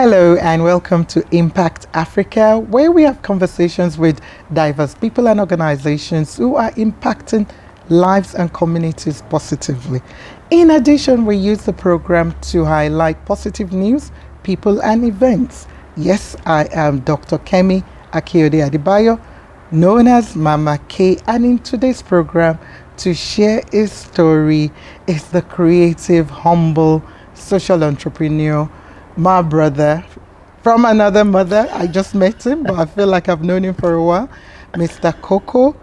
Hello and welcome to Impact Africa, where we have conversations with diverse people and organizations who are impacting lives and communities positively. In addition, we use the program to highlight positive news, people and events. Yes, I am Dr. Kemi Akiode Adibayo, known as Mama K, and in today's program, to share his story is the creative, humble, social entrepreneur, my brother from another mother. I just met him, but I feel like I've known him for a while. Mr. Koko,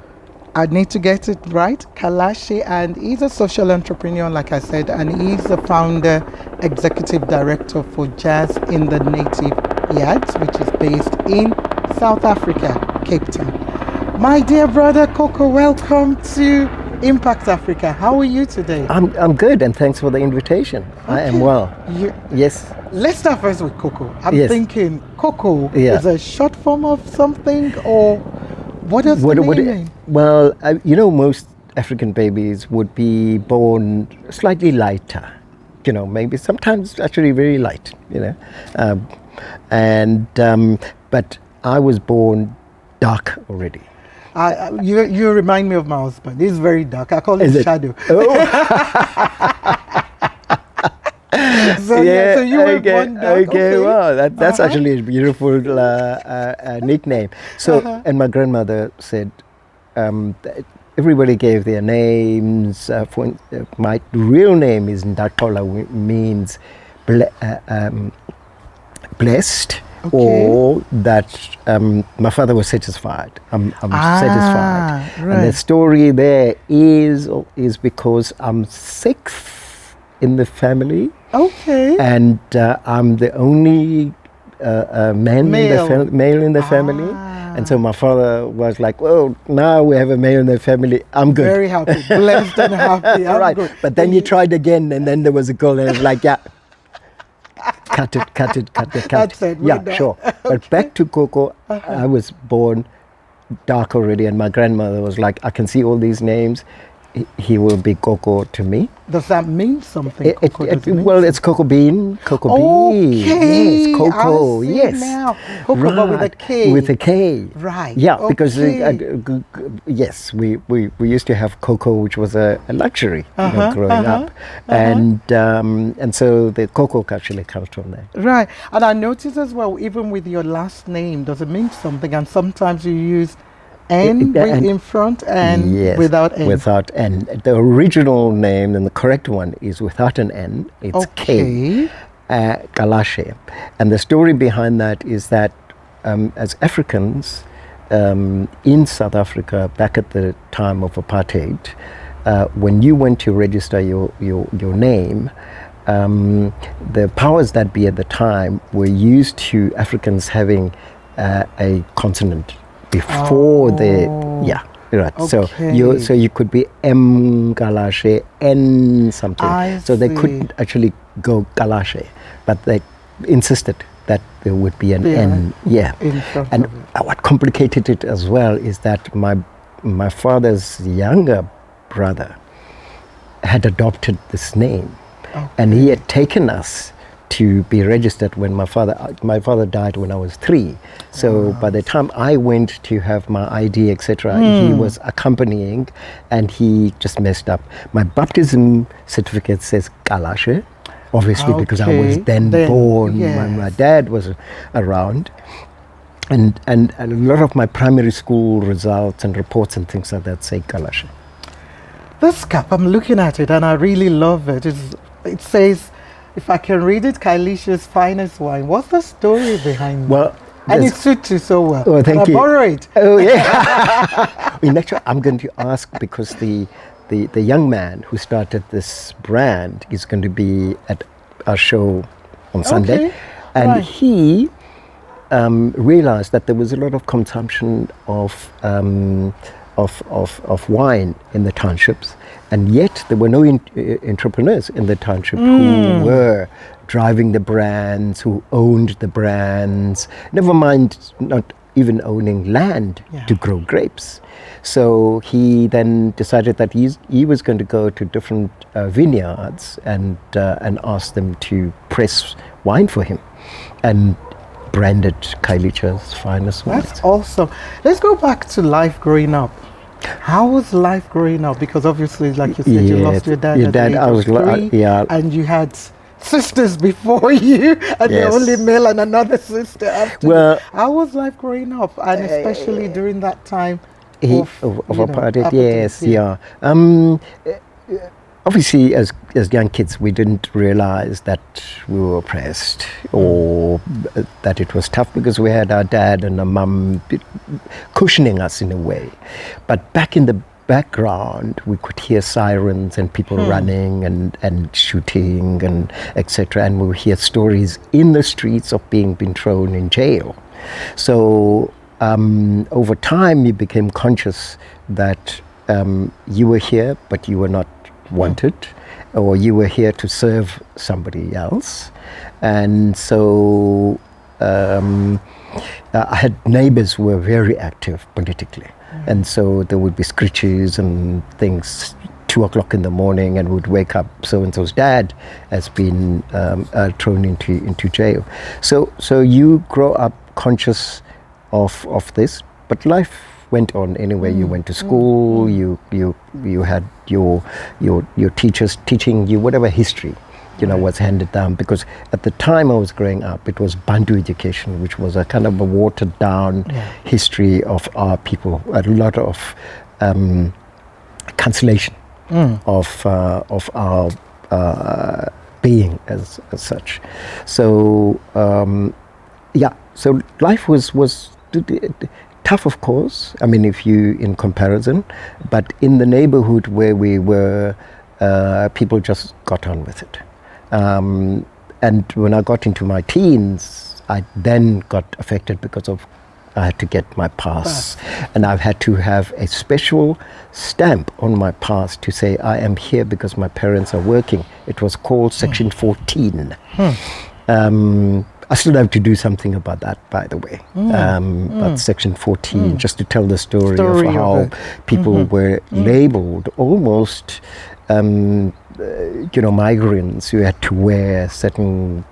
I need to get it right, Kalashe, and he's a social entrepreneur, like I said, and he's the founder, executive director for Jazz in the Native Yards, which is based in South Africa, Cape Town. My dear brother Koko, welcome to Impact Africa. How are you today? I'm good, and thanks for the invitation. Okay. I am well. Yes. Let's start first with Koko. I'm yes. thinking Koko is a short form of something, or what does the name mean? Well, most African babies would be born slightly lighter. Maybe sometimes actually very light. But I was born dark already. You remind me of my husband. He's very dark. I call him Shadow. Oh. So you were born dark. Okay, well, that's actually a beautiful nickname. So, and my grandmother said, everybody gave their names. My real name is Ndakola, means blessed. Okay. Or that my father was satisfied. I'm satisfied. Right. And the story there is because I'm sixth in the family. Okay. And I'm the only male in the family. And so my father was like, well, now we have a male in the family. I'm good. Very happy. Blessed and happy. I'm right. Good. But then he tried again, and then there was a girl, and it was like, yeah. Cut it. That's it. Yeah, sure. Okay. But back to Koko, I was born dark already, and my grandmother was like, I can see all these names. He will be Koko to me. Does that mean something? It's Cocoa Bean. Okay. Yes, Coco. Yes. Now. Coco, right. But with a K. With a K. Right. Yeah, okay. Because yes, we used to have cocoa, which was a luxury growing up, and so the Coco actually comes from there. Right, and I noticed as well, even with your last name, does it mean something? And sometimes you use N in front and without N. Without N. The original name and the correct one is without an N. It's K. Kalashe. And the story behind that is that as Africans in South Africa, back at the time of apartheid, when you went to register your name, the powers that be at the time were used to Africans having a consonant before right. Okay. So you could be M Kalashe, N something. So they couldn't actually go Kalashe, but they insisted that there would be an N. Yeah. And what complicated it as well is that my father's younger brother had adopted this name, and he had taken us to be registered when my father died when I was 3. So by the time I went to have my ID, etc., he was accompanying, and he just messed up. My baptism certificate says Kalashe, obviously because I was then born when my dad was around. And a lot of my primary school results and reports and things like that say Kalashe. This cup, I'm looking at it and I really love it. It says, if I can read it, Kalishe's finest wine. What's the story behind it? Well, and it suits you so well. Oh, thank you. Borrow it. Oh, yeah. In actual, I'm going to ask because the young man who started this brand is going to be at our show on Sunday, and he realized that there was a lot of consumption of wine in the townships, and yet there were no entrepreneurs in the township who were driving the brands, who owned the brands. Never mind not even owning land to grow grapes. So he then decided that he was going to go to different vineyards and ask them to press wine for him, and branded Kailicha's finest wine. That's awesome. Let's go back to life growing up. How was life growing up? Because obviously, like you said, you lost your dad at the age of 3, and you had sisters before you, and you're only male and another sister after you. How was life growing up, and especially during that time of apartheid? Obviously, as young kids, we didn't realize that we were oppressed or that it was tough, because we had our dad and our mum cushioning us in a way. But back in the background, we could hear sirens and people running and shooting and etc. And we would hear stories in the streets of being thrown in jail. So over time, you became conscious that you were here, but you were not wanted, or you were here to serve somebody else. And so I had neighbors who were very active politically, and so there would be screeches and things 2 o'clock in the morning, and would wake up, so and so's dad has been thrown into jail. So you grow up conscious of this, but life went on anyway. You went to school, you had your teachers teaching you whatever history was handed down, because at the time I was growing up, it was Bantu education, which was a kind of a watered down history of our people, a lot of cancellation of our being as such. So so life was tough, of course. I mean, if you in comparison, but in the neighborhood where we were, people just got on with it. And when I got into my teens, I then got affected because I had to get my pass, and I've had to have a special stamp on my pass to say I am here because my parents are working. It was called Section 14. I still have to do something about that, by the way. But Section 14, just to tell the story of how people were labeled almost, migrants who had to wear certain,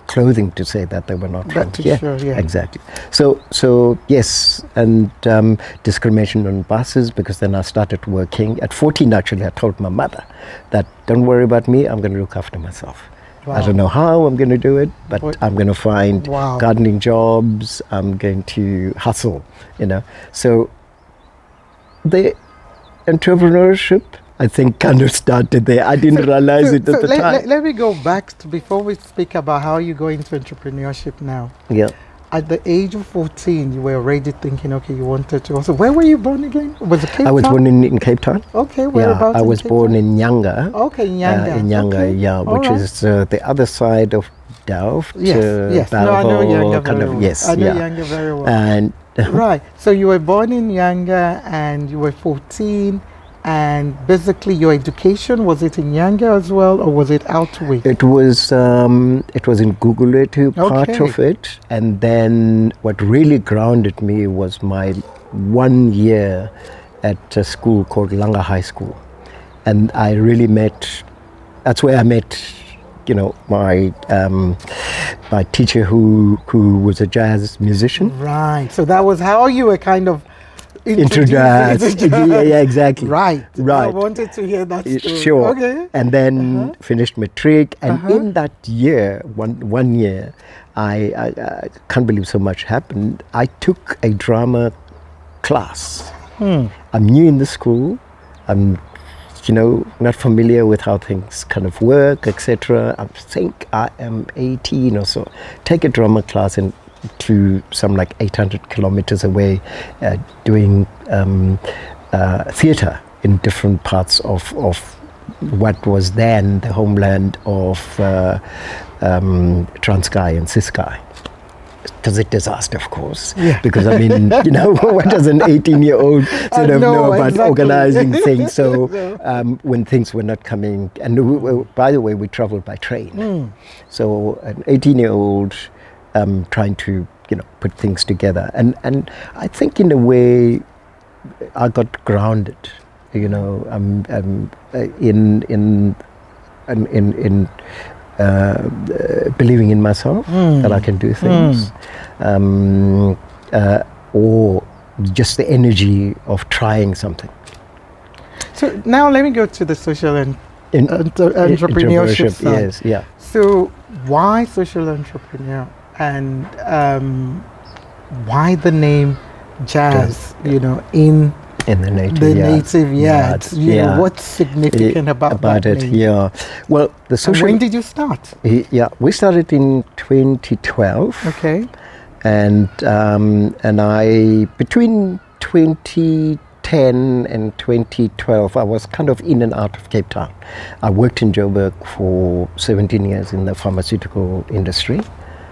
clothing to say that they were not from here. Sure, Exactly. So yes, and discrimination on buses, because then I started working. At 14, actually, I told my mother that, don't worry about me, I'm going to look after myself. Wow. I don't know how I'm going to do it, but I'm going to find gardening jobs. I'm going to hustle, So the entrepreneurship, I think, kind of started there. I didn't realize it at the time. Let me go back before we speak about how you go into entrepreneurship now. Yeah. At the age of 14, you were already thinking, okay, you wanted to also. Where were you born again? Was it Cape Town? I was born in Cape Town. Okay, whereabouts? I was born in Nyanga. Okay, Nyanga. In Nyanga, which is the other side of Delft. Yes. No, I know Nyanga very well. Yes, I know Nyanga very well. And right. So you were born in Nyanga, and you were 14. And basically, your education, was it in Nyanga as well, or was it Outway? It was in Gugulethu, part of it. And then what really grounded me was my 1 year at a school called Langa High School. And I really that's where I met, my teacher who was a jazz musician. Right. So that was how you were kind of introduced. Yeah, exactly. Right. I wanted to hear that story. Sure. Okay. And then finished matric, and in that year, one year, I can't believe so much happened. I took a drama class. I'm new in the school. I'm, not familiar with how things kind of work, etc. I think I am 18 or so. Take a drama class and to some 800 kilometers away, doing theatre in different parts of what was then the homeland of Transkei and Ciskei. It was a disaster, of course, because what does an 18-year-old sort of know about organizing things? So when things were not coming, and by the way, we traveled by train. So an 18-year-old trying to put things together. And I think in a way I got grounded, in believing in myself, that I can do things, or just the energy of trying something. So now let me go to the social and entrepreneurship side. Yes, yeah. So why social entrepreneur, and why the name jazz? In the native native yards. What's significant about that it? name? Yeah. Well, the social. And when did you start? Yeah, we started in 2012. Okay. And I, between 2010 and 2012, I was kind of in and out of Cape Town. I worked in Joburg for 17 years in the pharmaceutical industry.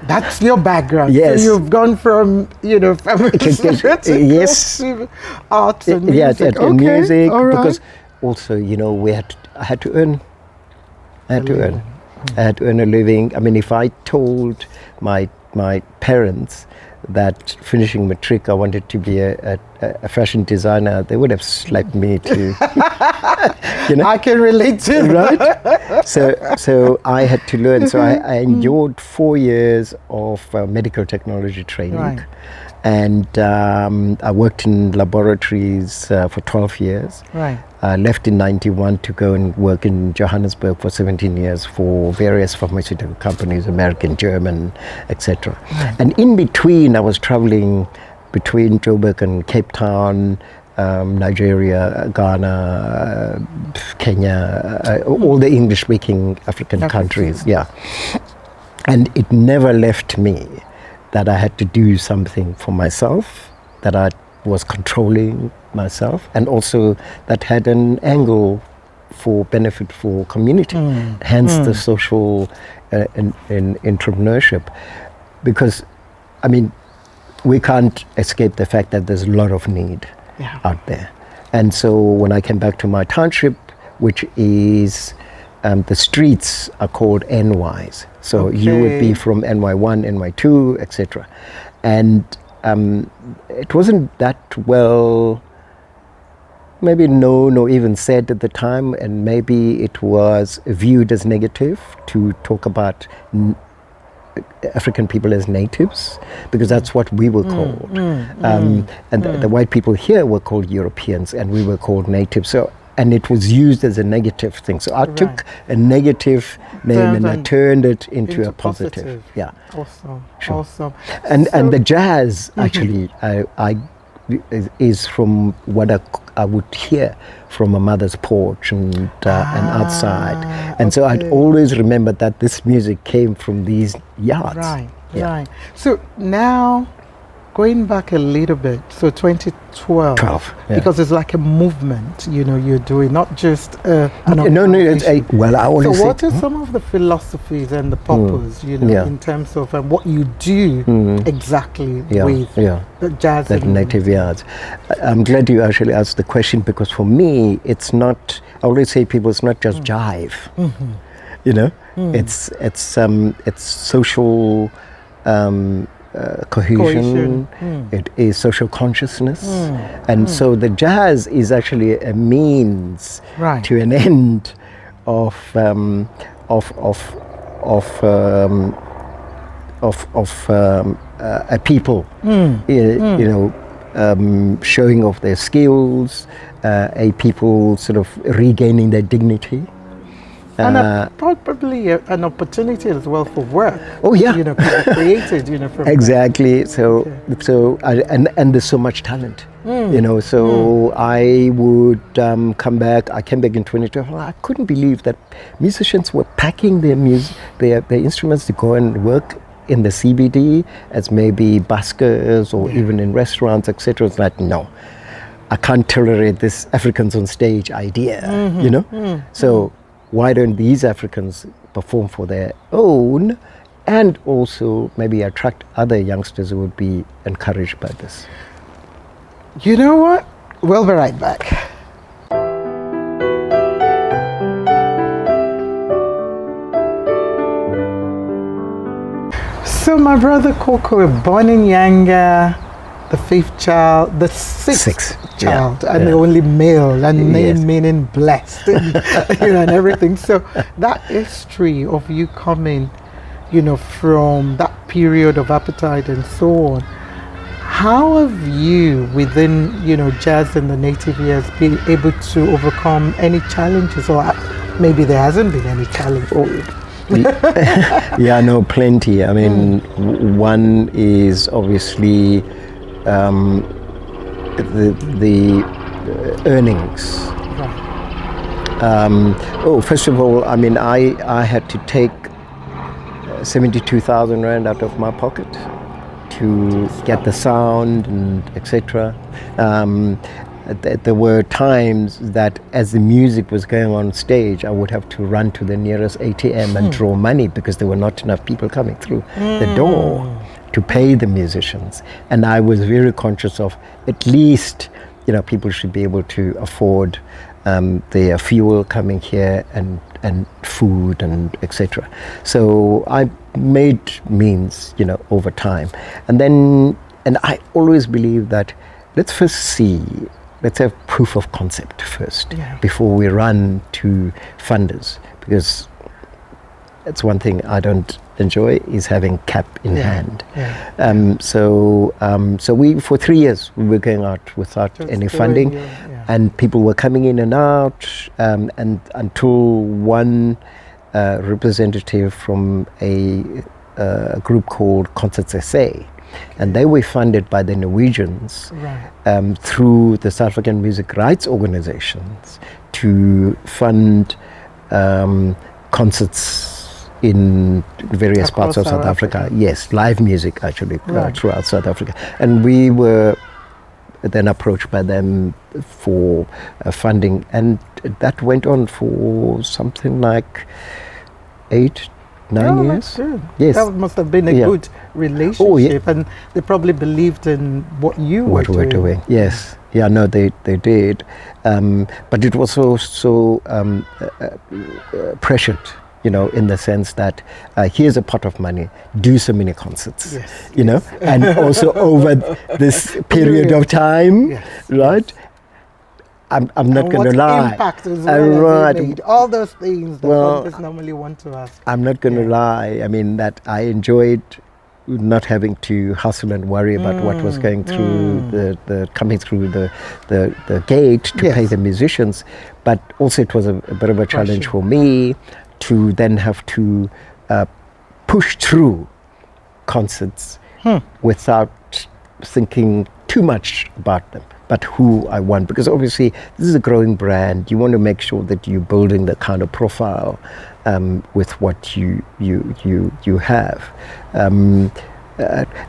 That's your background. Yes. So you've gone from, pharmaceutical yes. to arts and music. And music. All right. Because also, I had to earn. I had to earn a living. I mean, if I told my parents that finishing matric I wanted to be a fashion designer, they would have slapped me to I can relate to that. Right? So I had to learn. So I endured 4 years of medical technology training. Right. And I worked in laboratories for 12 years. Right. I left in 91 to go and work in Johannesburg for 17 years for various pharmaceutical companies, American, German, etc. Right. And in between, I was traveling between Joburg and Cape Town, Nigeria, Ghana, Kenya, all the English-speaking African countries. Yeah. And it never left me that I had to do something for myself, that I was controlling myself, and also that had an angle for benefit for community, hence the social entrepreneurship. Because, I mean, we can't escape the fact that there's a lot of need out there. And so when I came back to my township, which is, the streets are called NYs. So you would be from NY1, NY2, etc. And it wasn't that well maybe known or even said at the time, and maybe it was viewed as negative to talk about African people as natives, because that's what we were called. And the white people here were called Europeans, and we were called natives. So, and it was used as a negative thing. So I took a negative name and I turned it into a positive. Yeah. Awesome. Sure. Awesome. And the jazz actually is from what I would hear from my mother's porch and outside. And so I'd always remember that this music came from these yards. Right, right. So now, going back a little bit, so 2012, because it's like a movement, you're doing, not just no, it's I always so what are some of the philosophies and the purpose, in terms of what you do exactly with the jazz and native yards? I'm glad you actually asked the question, because for me, it's not, I always say people, it's not just jive, it's social cohesion. It is social consciousness, and so the jazz is actually a means to an end of a people, showing off their skills, a people sort of regaining their dignity. And probably an opportunity as well for work. Oh yeah, people created, from exactly. So and there's so much talent, So I would come back. I came back in 2012. I couldn't believe that musicians were packing their instruments to go and work in the CBD as maybe buskers or even in restaurants, etc. It's like, no, I can't tolerate this Africans on stage idea, So why don't these Africans perform for their own, and also maybe attract other youngsters who would be encouraged by this? You know what? We'll be right back. So my brother Koko, born in Nyanga, the fifth child, the sixth child, and the only male, and name meaning blessed, and, and everything. So that history of you coming, from that period of appetite and so on, how have you, within, jazz and the native years, been able to overcome any challenges, or maybe there hasn't been any challenge? Yeah, no, plenty. I mean, one is obviously the earnings. Right. First of all, I mean, I had to take 72,000 rand out of my pocket to get the sound and etc. There were times that as the music was going on stage, I would have to run to the nearest ATM and draw money because there were not enough people coming through the door to pay the musicians. And I was very conscious of at least, people should be able to afford their fuel coming here and food and etc. So I made means, over time. And I always believe that let's have proof of concept first before we run to funders, because that's one thing I don't enjoy, is having cap in hand. So we, for 3 years, we were going out without any funding, and people were coming in and out, and until one representative from a group called Concerts SA, and they were funded by the Norwegians through the South African Music Rights Organizations to fund concerts in various parts of South Africa. Yes, live music actually throughout South Africa. And we were then approached by them for funding, and that went on for something like 8-9 years. Good. Yes, that must have been a good relationship, and they probably believed in what you were doing. Yes, no, they did, but it was also pressured, in the sense that here's a pot of money, do so many concerts, and also over this period of time, right? I'm not going to lie. Impact as well made. All those things that funders normally want to ask. I'm not going to lie. I mean, that I enjoyed not having to hustle and worry about what was going through the coming through the gate to pay the musicians, but also it was a bit of a challenge for me to then have to push through concerts without thinking too much about them, but who I want, because obviously this is a growing brand. You want to make sure that you're building the kind of profile with what you have, and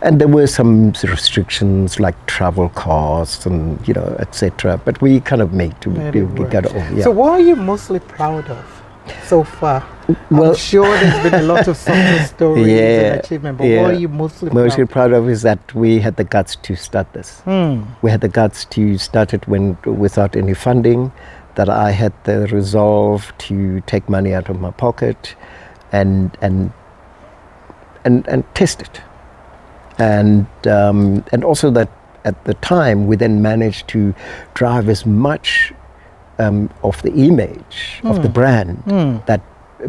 there were some restrictions like travel costs and etc. But we kind of made get over. So what are you mostly proud of so far? Well, I'm sure there's been a lot of success stories and achievement, but what are you mostly proud of is that we had the guts to start this. We had the guts to start it without any funding, that I had the resolve to take money out of my pocket and test it. And also that at the time we then managed to drive as much of the image of the brand that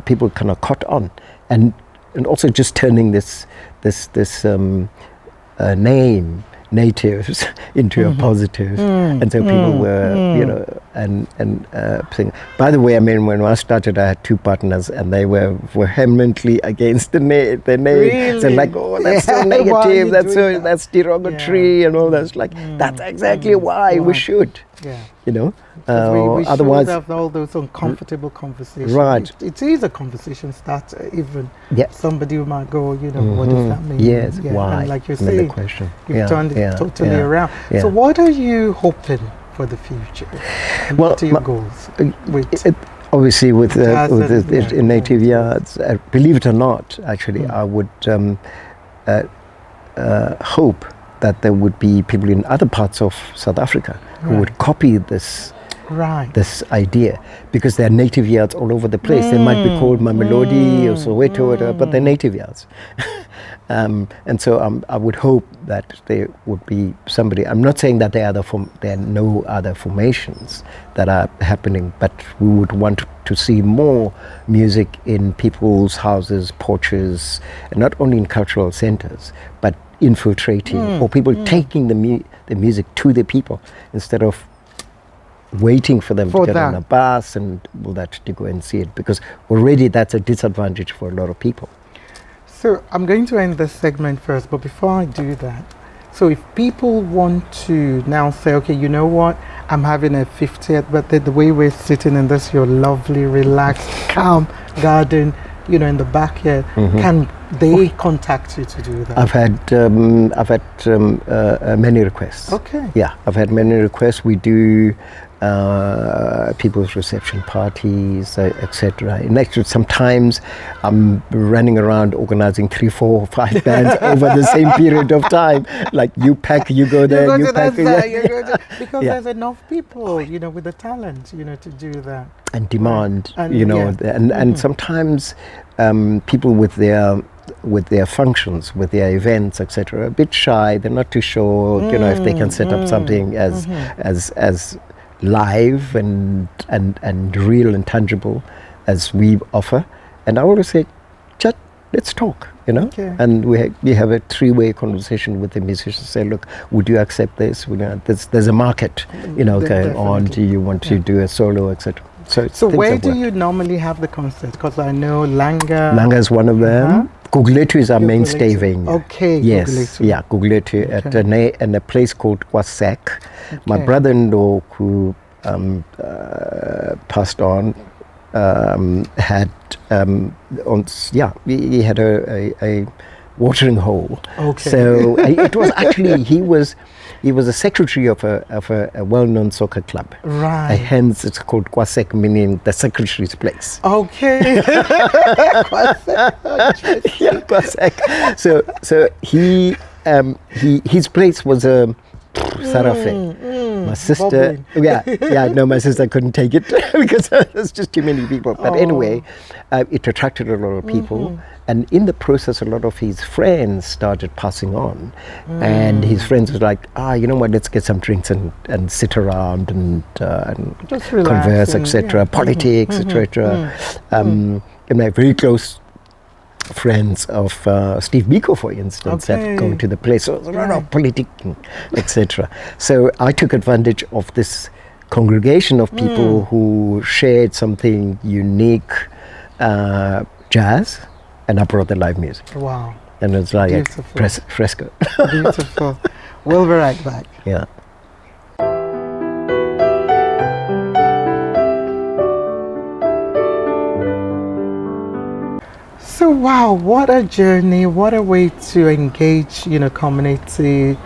people kind of caught on, and also just turning this name natives into a positive, and so people were saying. By the way, I mean, when I started, I had 2 partners, and they were vehemently against the name. Really? So like, oh, that's so negative, that's derogatory, and all that's like, that's exactly why we should. We otherwise, should have all those uncomfortable conversations. Right. It is a conversation starter. Even somebody who might go, what does that mean? Yes, why? And like you're saying, you've turned it totally around. Yeah. So what are you hoping for the future? And what are your goals? Obviously, with in native yards, believe it or not, actually, I would hope that there would be people in other parts of South Africa who would copy this idea, because there are native yards all over the place. They might be called Mamelodi or Soweto, but they're native yards. And so I would hope that there would be somebody. I'm not saying that there are no other formations that are happening, but we would want to see more music in people's houses, porches, and not only in cultural centers, but infiltrating, or people taking the music to the people instead of waiting for them to get on a bus and all that to go and see it, because already that's a disadvantage for a lot of people. So I'm going to end this segment first, but before I do that, so if people want to now say, okay, you know what, I'm having a 50th birthday, the way we're sitting in this, your lovely, relaxed, calm garden, you know, in the backyard, can they contact you to do that? I've had many requests. Okay. Yeah, I've had many requests. We do people's reception parties, etc. And actually, sometimes I'm running around organizing 3, 4, 5 bands over the same period of time. Like you pack, you go there, you pack. Because there's enough people, you know, with the talent, you know, to do that. And demand, and, you know, and sometimes people with their functions, with their events, etc., are a bit shy. They're not too sure, you know, if they can set up something as live and real and tangible as we offer. And I always say, chat, let's talk, you know. Okay. And we have a 3-way conversation with the musicians. Say, look, would you accept this? There's a market, you know, going on. Do you want to do a solo, etc. So where do you normally have the concerts? Because I know Langa is one of them. Gugulethu is our mainstay venue. Okay. Yes. Gugulethu. Yeah, Gugulethu at a place called Kwasek. Okay. My brother-in-law, who passed on, had he had a watering hole. Okay. So it was actually he was a secretary of a well-known soccer club. Right. Hence it's called Kwasek, meaning the secretary's place. Okay. Kwasek. Yeah, Kwasek. So his place was a Sarafe. My sister, my sister couldn't take it because there's just too many people. But anyway, it attracted a lot of people. And in the process, a lot of his friends started passing on. And his friends was like, you know what, let's get some drinks and sit around and converse, etc., politics, etc. And my very close friends of Steve Biko, for instance, that go to the place. So there's a lot of politics, etc. So I took advantage of this congregation of people who shared something unique, jazz, and I brought the live music. Wow. And it's like a fresco. Beautiful. We'll be right back. Yeah. So wow, what a journey, what a way to engage, you know, community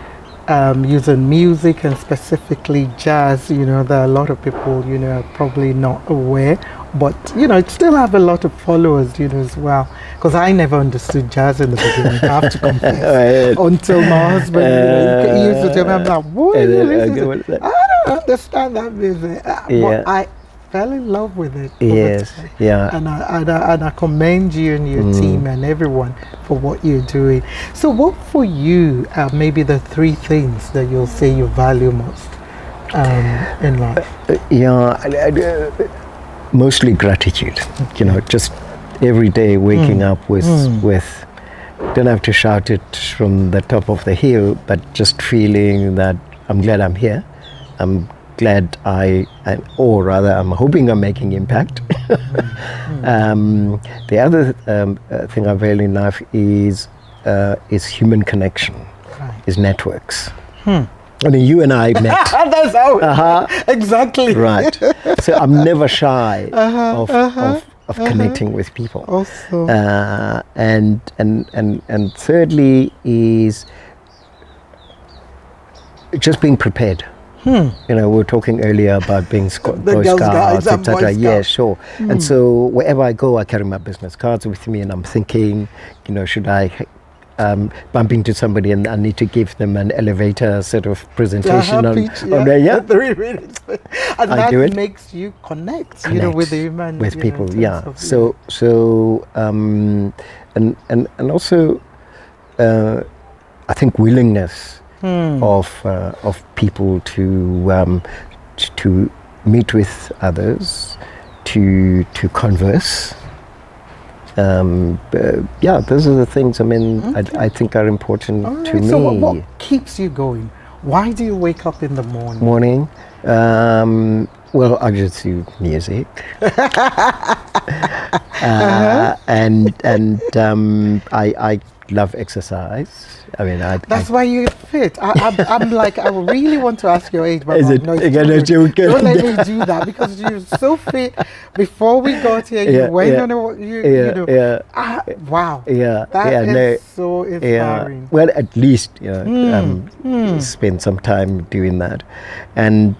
using music and specifically jazz. You know, there are a lot of people, you know, are probably not aware, but you know, it still have a lot of followers, you know, as well. Because I never understood jazz in the beginning, I have to confess. Until my husband, you know, he used to tell me, I'm like, what are you listening to? I don't understand that music. But I fell in love with it. Yes, yeah. And I commend you and your team and everyone for what you're doing. So what for you are maybe the 3 things that you'll say you value most in life? Mostly gratitude. You know, just every day waking up with don't have to shout it from the top of the hill, but just feeling that I'm glad I'm here. I'm glad or rather I'm hoping I'm making impact. The other thing I value in life is human connection, is networks. I mean, you and I met. That's how exactly. Right. So I'm never shy of connecting with people. Also. And thirdly is just being prepared. You know, we were talking earlier about being Boy Scouts, etc. Yeah, sure. And so wherever I go, I carry my business cards with me, and I'm thinking, you know, should I bump into somebody and I need to give them an elevator sort of presentation on 3 minutes, and I do that it. makes you connect, you know, with the human, with people. Know, So and also I think, willingness of people to meet with others, to converse. Those are the things, I mean, I think are important to me. So what keeps you going? Why do you wake up in the morning? Well, I just do music. And I love exercise. I mean, that's why you're fit. I'm like, I really want to ask your age, but is it, no, don't let me do that, because you're so fit. Before we got here, you went on wow. That is so inspiring. Well, at least spend some time doing that, and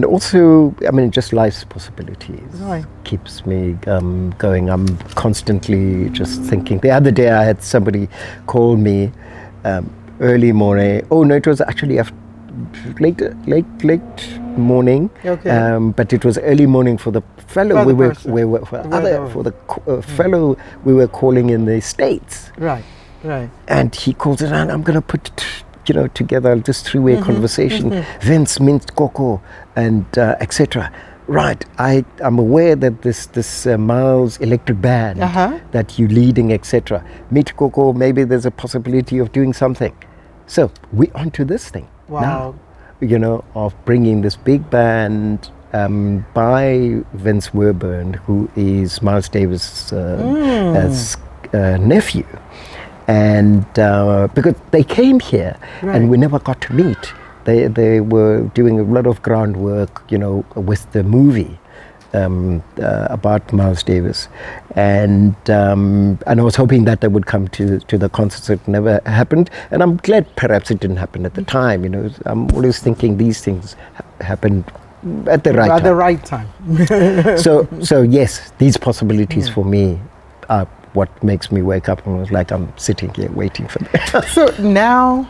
also, I mean, just life's possibilities keeps me going. I'm constantly just thinking. The other day I had somebody call me early morning. Oh no, it was actually late morning. Okay. But it was early morning for the fellow fellow we were calling in the States. Right. And he calls it, and I'm going to put together this three-way conversation, Vince, Mr Koko, and etc. Right, I'm aware that this Miles electric band that you're leading, etc. Mr Koko, maybe there's a possibility of doing something. So we onto this thing now, of bringing this big band by Vince Werburn, who is Miles Davis' nephew. And because they came here and we never got to meet. They were doing a lot of groundwork, with the movie about Miles Davis, and I was hoping that they would come to the concerts. It never happened, and I'm glad perhaps it didn't happen at the time. I'm always thinking these things happen at the right time. At the right time. So yes, these possibilities for me are what makes me wake up and was like I'm sitting here waiting for them. So now,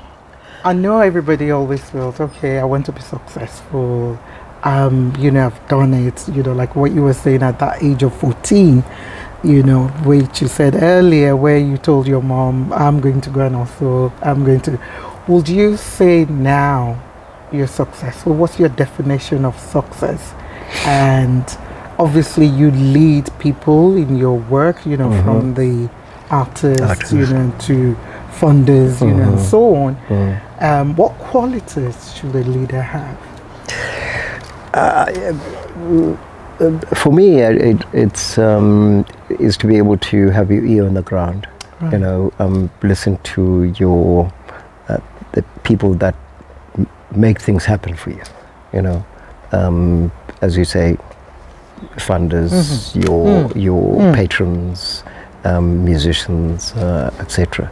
I know everybody always feels, okay, I want to be successful. I've done it, like what you were saying at that age of 14, which you said earlier, where you told your mom, I'm going to go and also, would you say now you're successful? What's your definition of success? And obviously you lead people in your work, from the artists, to funders, and so on. What qualities should a leader have? For me, it's is to be able to have your ear on the ground. Listen to your the people that make things happen for you. As you say, funders, your patrons, musicians, etc.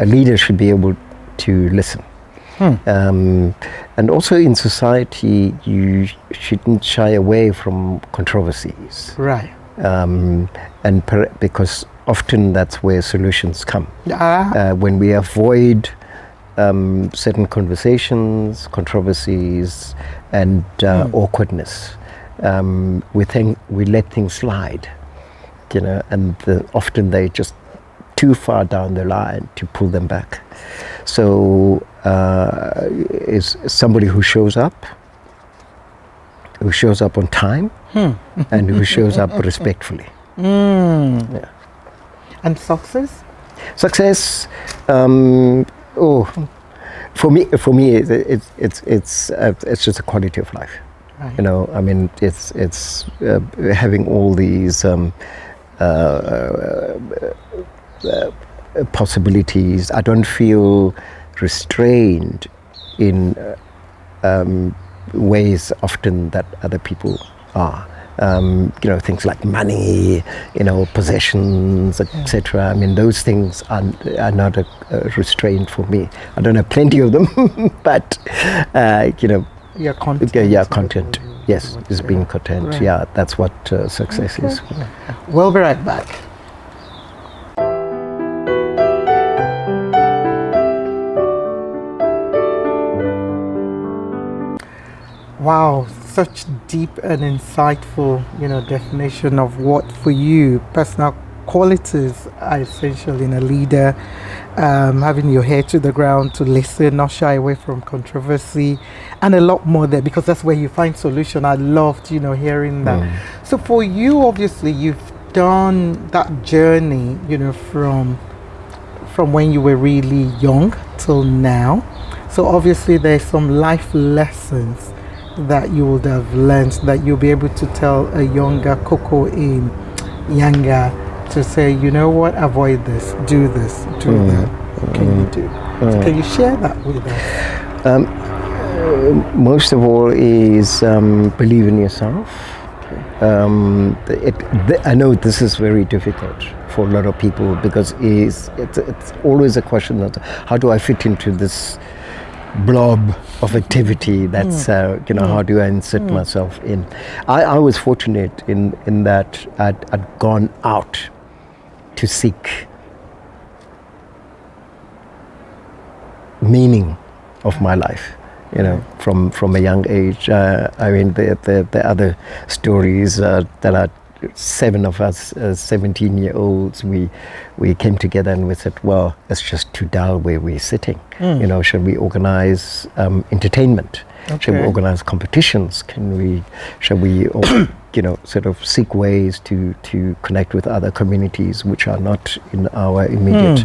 A leader should be able to listen. And also in society, you shouldn't shy away from controversies. Right. Because often that's where solutions come. When we avoid certain conversations, controversies, and awkwardness, we let things slide, and often they just too far down the line to pull them back. So is somebody who shows up on time, and who shows up respectfully. Yeah. And success? Success, for me, it's just a quality of life. Right. I mean, it's having all these possibilities. I don't feel restrained in ways often that other people are. Things like money, possessions, etc. I mean, those things are not a restraint for me. I don't have plenty of them, but Your content. Content. Yes, is being content. Right. Yeah, that's what success is. We'll be right back. Wow, such deep and insightful, definition of what for you personal qualities are essential in a leader. Having your hair to the ground to listen, not shy away from controversy, and a lot more there, because that's where you find solution. I loved, hearing that. So for you, obviously, you've done that journey, from when you were really young till now. So obviously there's some life lessons that you would have learned that you'll be able to tell a younger Koko in Nyanga to say, you know what, avoid this, do this, do that. What can you do? So can you share that with us? Most of all is believe in yourself. I know this is very difficult for a lot of people, because it's always a question of how do I fit into this blob of activity that's how do I insert myself in. I was fortunate in that I'd gone out to seek meaning of my life, from a young age. I mean, the other stories that are 7 of us, 17-year-olds, we came together and we said, well, it's just too dull where we're sitting. Should we organize entertainment? Okay. Should we organize competitions? Shall we sort of seek ways to connect with other communities which are not in our immediate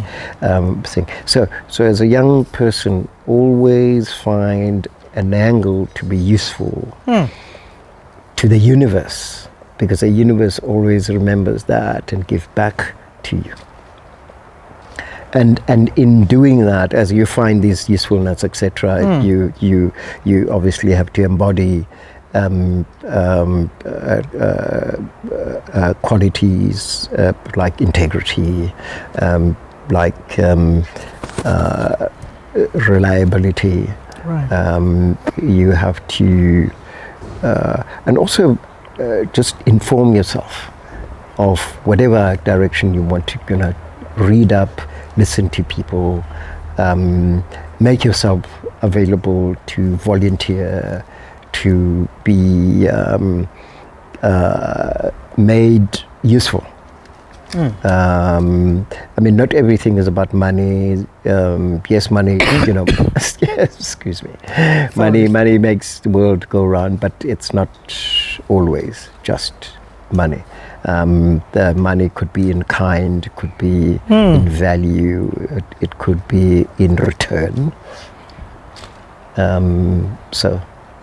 thing. So as a young person, always find an angle to be useful to the universe, because the universe always remembers that and give back to you. And in doing that, as you find these usefulness, etc., you obviously have to embody qualities like integrity, like reliability. Right. You have to, and also just inform yourself of whatever direction you want to read up, listen to people, make yourself available to volunteer, to be made useful. I mean, not everything is about money. Yes, money, excuse me. Money makes the world go round, but it's not always just money. The money could be in kind, could be in value, it could be in return.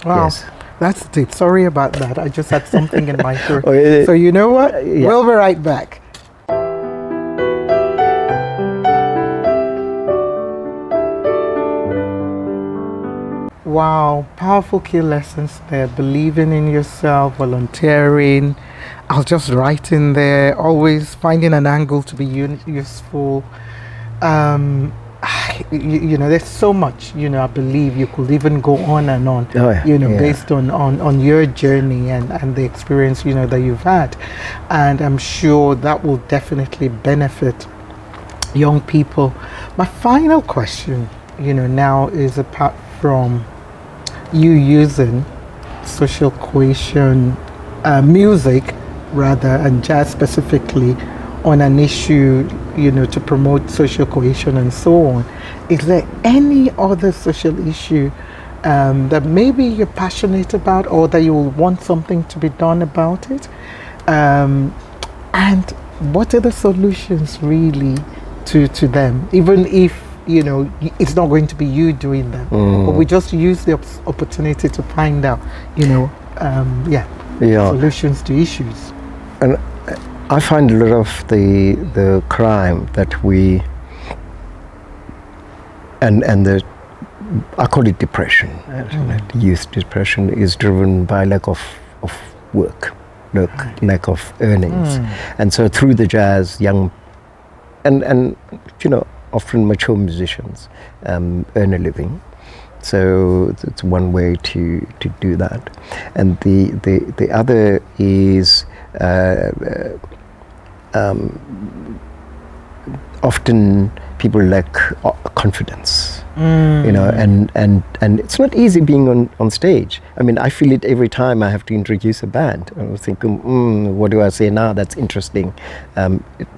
Wow. Yes. That's deep. Sorry about that. I just had something in my throat. Oh, so you know what? Yeah. We'll be right back. Wow, powerful key lessons there. Believing in yourself, volunteering. I'll just write in there, always finding an angle to be useful. There's so much, I believe you could even go on and on, based on your journey and the experience, that you've had. And I'm sure that will definitely benefit young people. My final question, now is apart from you using social cohesion, music rather, and jazz specifically, on an issue, to promote social cohesion and so on. Is there any other social issue that maybe you're passionate about, or that you will want something to be done about it? And what are the solutions really to them? Even if, it's not going to be you doing them, but we just use the opportunity to find out, solutions to issues. And I find a lot of the crime that we and I call it depression. Youth depression is driven by lack of work, lack of earnings, and so through the jazz, young and often mature musicians earn a living. So it's one way to do that, and the other is often people lack confidence You know, and it's not easy being on stage. I mean, I feel it every time I have to introduce a band. I was thinking, what do I say now that's interesting?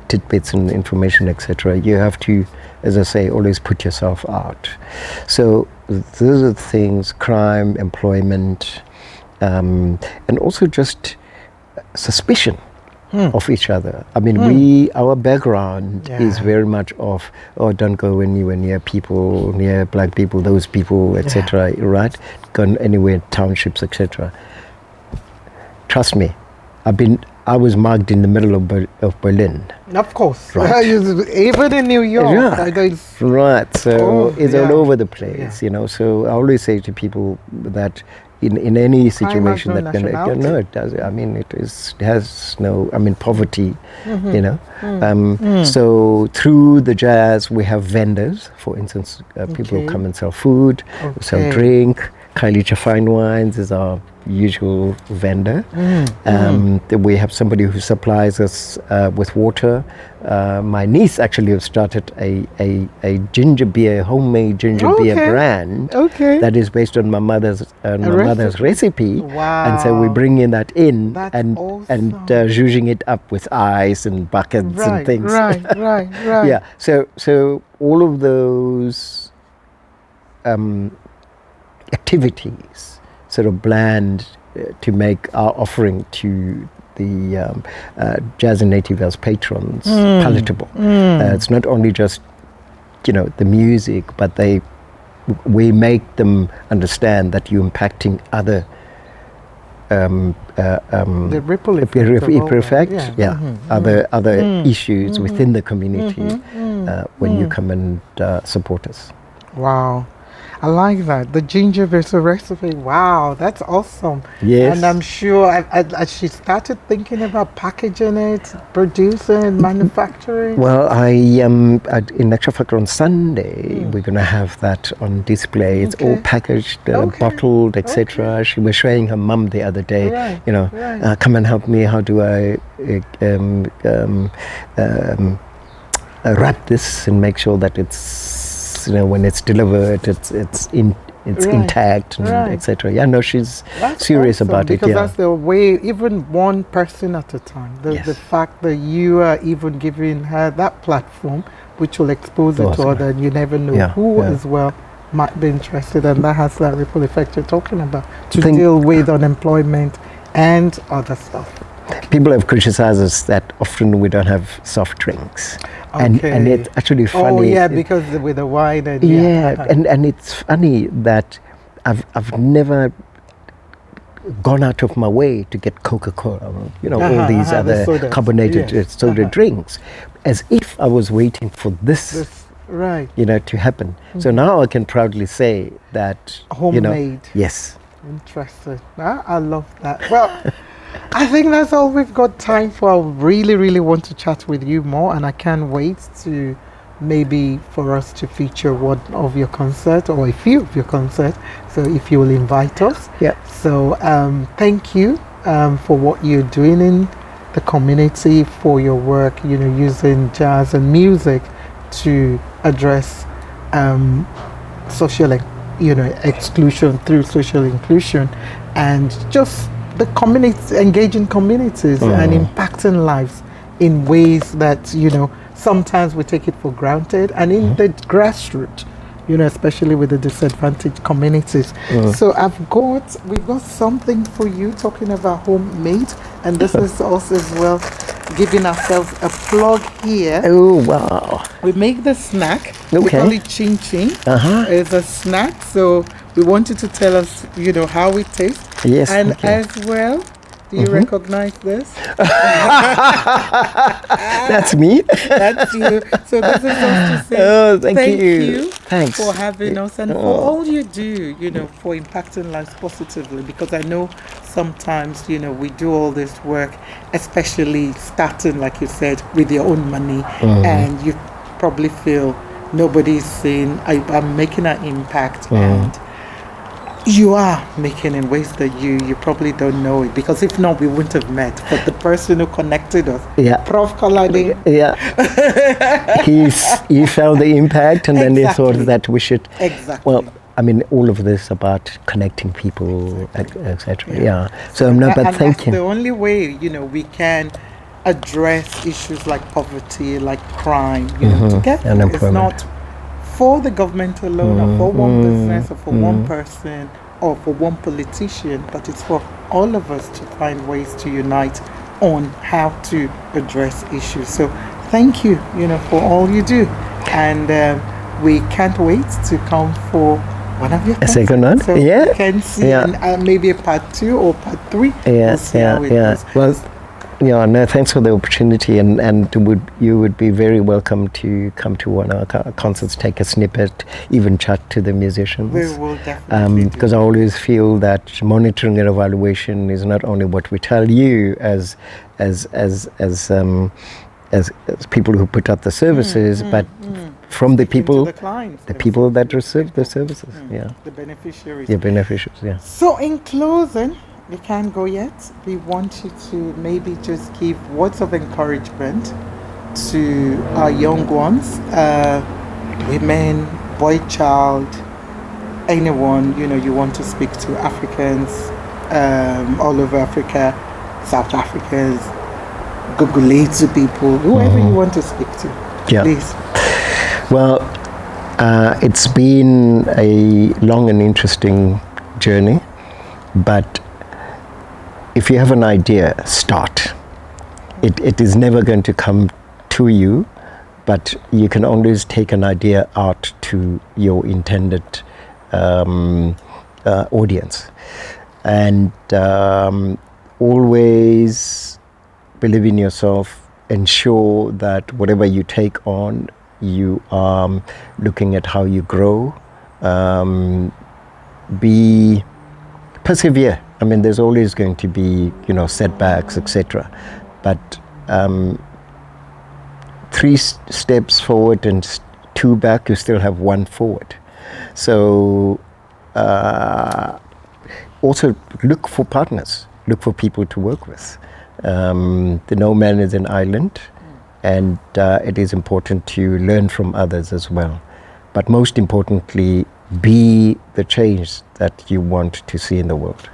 Tidbits and information, etc. You have to, as I say, always put yourself out. So those are the things: crime, employment, and also just suspicion of each other. I mean, our background is very much of, don't go anywhere near people, near black people, those people, etc. Right? Go anywhere, townships, etc. Trust me, I was mugged in the middle of Berlin. Of course, right. Even in New York. Right. So it's all over the place, you know. So I always say to people that in any situation that it does. I mean, it has no. I mean, poverty, you know. So through the jazz, we have vendors. For instance, people who come and sell food, sell drink. Kailicha Fine Wines is our usual vendor. We have somebody who supplies us with water. My niece actually has started a ginger beer, homemade ginger beer brand that is based on my mother's recipe. Wow. And so we're bringing that in. That's and awesome. zhuzhing it up with ice and buckets and things. Right. Yeah. So all of those activities sort of blend to make our offering to the Jazz and Native as patrons palatable. It's not only just, you know, the music, but we make them understand that you're impacting other the ripple effect, other issues within the community when you come and support us. Wow. I like that. The ginger beer recipe. Wow, that's awesome. Yes. And I'm sure as she started thinking about packaging it, producing, manufacturing. Well, in actual fact on Sunday, we're going to have that on display. It's all packaged, bottled, etc. She was showing her mum the other day, you know, come and help me. How do I wrap this and make sure that it's, you know, when it's delivered, it's intact, and etc. Yeah, no, she's serious about it. Because that's the way, even one person at a time. The fact that you are even giving her that platform, which will expose it to others, and you never know who as well might be interested, and that has that ripple effect you're talking about to deal with unemployment and other stuff. People have criticized us that often we don't have soft drinks. And it's actually funny. Oh yeah, because with the wine and and it's funny that I've never gone out of my way to get Coca-Cola, you know, all these other carbonated soda drinks, as if I was waiting for this you know, to happen. So now I can proudly say that homemade. You know, yes. Interesting. I love that. Well. I think that's all we've got time for. I really want to chat with you more, and I can't wait to maybe for us to feature one of your concerts or a few of your concerts. So if you will invite us. Yeah. So thank you for what you're doing in the community, for your work, you know, using jazz and music to address social, you know, exclusion through social inclusion, and just the community, engaging communities and impacting lives in ways that, you know, sometimes we take it for granted, and in the grassroots, you know, especially with the disadvantaged communities. So we've got something for you talking about homemade, and this is also as well giving ourselves a plug here. Oh wow! We make the snack. We call it chin chin. It's a snack, so we want you to tell us, you know, how it tastes. Yes. And as well, do you recognize this? That's me. That's you. So this is us to say thank you. Thanks for having us, and for all you do, you know, for impacting lives positively, because I know sometimes, you know, we do all this work, especially starting, like you said, with your own money, and you probably feel nobody's saying, I'm making an impact, and You are making in ways that you probably don't know it, because if not, we wouldn't have met. But the person who connected us, Prof. Kolade, he felt the impact, and then he thought that we should. Exactly. Well, I mean, all of this about connecting people, etc. So no, but thank you. The only way we can address issues like poverty, like crime, together. It's not for the government alone, or for one business, or for one person, or for one politician, but it's for all of us to find ways to unite on how to address issues. So thank you, for all you do, and we can't wait to come for one of your a second one. So we can see maybe a part 2 or part 3. We'll see how it goes. Well, no, thanks for the opportunity, and you would be very welcome to come to one of our concerts, take a snippet, even chat to the musicians. We will definitely because I always feel that monitoring and evaluation is not only what we tell you as people who put out the services, but from the people, the clients, the people that receive the services. The beneficiaries. Beneficiaries. So in closing, we can't go yet. We want you to maybe just give words of encouragement to our young ones, women, boy, child, anyone you want to speak to, Africans all over Africa, South Africans, Gugulete people, whoever you want to speak to. Please. Well, it's been a long and interesting journey, but if you have an idea, start. It is never going to come to you, but you can always take an idea out to your intended audience. And always believe in yourself. Ensure that whatever you take on, you are looking at how you grow. Persevere. I mean, there's always going to be, setbacks, etc. But 3 steps forward and 2 back, you still have 1 forward. So also look for partners, look for people to work with. No man is an island, and it is important to learn from others as well. But most importantly, be the change that you want to see in the world.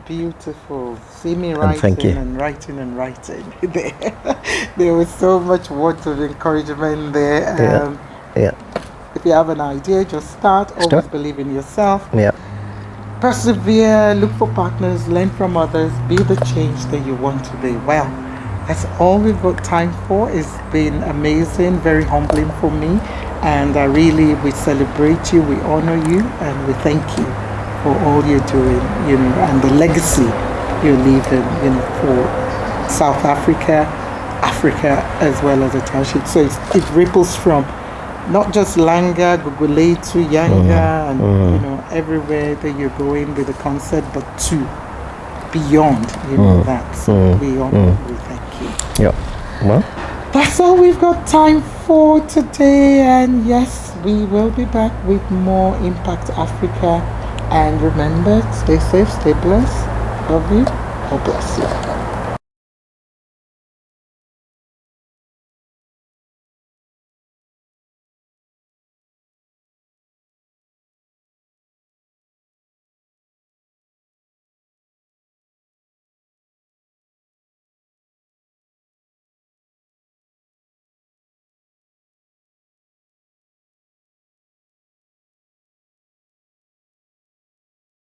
Beautiful. See me writing and writing and writing. There was so much words of encouragement there. If you have an idea, just start. Always believe in yourself. Persevere, look for partners, learn from others, be the change that you want to be. Well, that's all we've got time for. It's been amazing, very humbling for me. And we celebrate you, we honor you, and we thank you for all you're doing, and the legacy you're leaving, for South Africa, as well as the township. So it ripples from not just Langa, Gugulete, Nyanga, and everywhere that you're going with the concert, but to beyond, that. So we honor, we thank you. Well, that's all we've got time for today, and yes, we will be back with more Impact Africa. And remember, stay safe, stay blessed. Love you. God bless you.